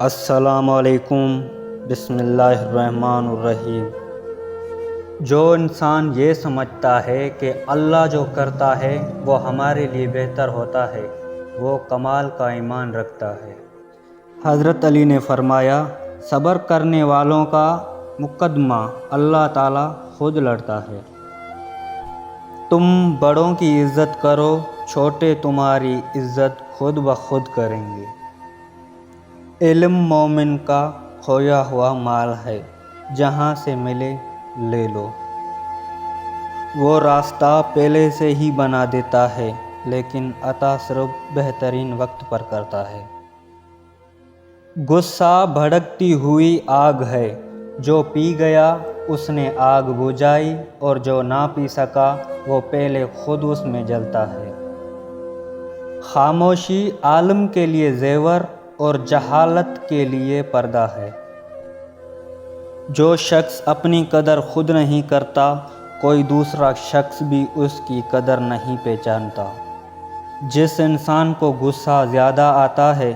السلام علیکم۔ بسم اللہ الرحمن الرحیم۔ جو انسان یہ سمجھتا ہے کہ اللہ جو کرتا ہے وہ ہمارے لیے بہتر ہوتا ہے، وہ کمال کا ایمان رکھتا ہے۔ حضرت علی نے فرمایا، صبر کرنے والوں کا مقدمہ اللہ تعالیٰ خود لڑتا ہے۔ تم بڑوں کی عزت کرو، چھوٹے تمہاری عزت خود بخود کریں گے۔ علم مومن کا کھویا ہوا مال ہے، جہاں سے ملے لے لو۔ وہ راستہ پہلے سے ہی بنا دیتا ہے، لیکن عطا صرف بہترین وقت پر کرتا ہے۔ غصہ بھڑکتی ہوئی آگ ہے، جو پی گیا اس نے آگ بجھائی، اور جو نہ پی سکا وہ پہلے خود اس میں جلتا ہے۔ خاموشی عالم کے لیے زیور اور جہالت کے لیے پردہ ہے۔ جو شخص اپنی قدر خود نہیں کرتا، کوئی دوسرا شخص بھی اس کی قدر نہیں پہچانتا۔ جس انسان کو غصہ زیادہ آتا ہے،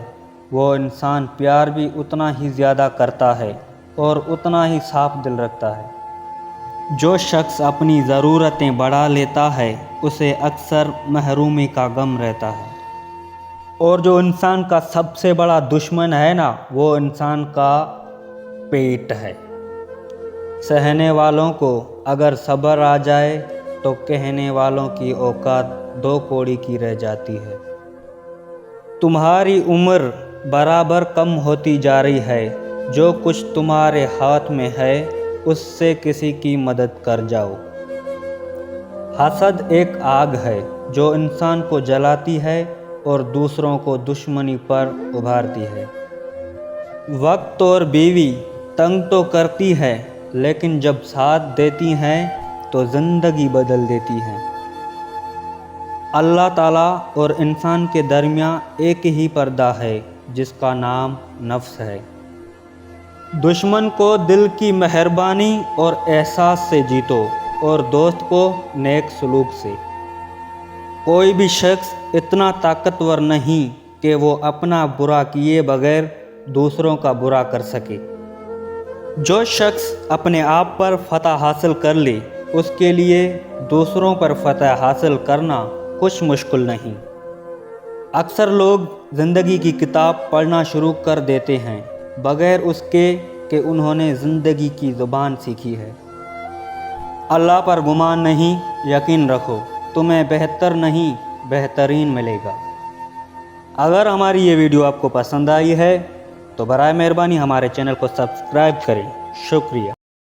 وہ انسان پیار بھی اتنا ہی زیادہ کرتا ہے اور اتنا ہی صاف دل رکھتا ہے۔ جو شخص اپنی ضرورتیں بڑھا لیتا ہے، اسے اکثر محرومی کا غم رہتا ہے۔ اور جو انسان کا سب سے بڑا دشمن ہے نا، وہ انسان کا پیٹ ہے۔ سہنے والوں کو اگر صبر آ جائے تو کہنے والوں کی اوقات 2 کوڑی کی رہ جاتی ہے۔ تمہاری عمر برابر کم ہوتی جا رہی ہے، جو کچھ تمہارے ہاتھ میں ہے اس سے کسی کی مدد کر جاؤ۔ حسد ایک آگ ہے جو انسان کو جلاتی ہے اور دوسروں کو دشمنی پر ابھارتی ہے۔ وقت اور بیوی تنگ تو کرتی ہے، لیکن جب ساتھ دیتی ہیں تو زندگی بدل دیتی ہیں۔ اللہ تعالیٰ اور انسان کے درمیان ایک ہی پردہ ہے، جس کا نام نفس ہے۔ دشمن کو دل کی مہربانی اور احساس سے جیتو، اور دوست کو نیک سلوک سے۔ کوئی بھی شخص اتنا طاقتور نہیں کہ وہ اپنا برا کیے بغیر دوسروں کا برا کر سکے۔ جو شخص اپنے آپ پر فتح حاصل کر لے، اس کے لیے دوسروں پر فتح حاصل کرنا کچھ مشکل نہیں۔ اکثر لوگ زندگی کی کتاب پڑھنا شروع کر دیتے ہیں، بغیر اس کے کہ انہوں نے زندگی کی زبان سیکھی ہے۔ اللہ پر گمان نہیں، یقین رکھو، تمہیں بہتر نہیں بہترین ملے گا۔ اگر ہماری یہ ویڈیو آپ کو پسند آئی ہے تو برائے مہربانی ہمارے چینل کو سبسکرائب کریں۔ شکریہ۔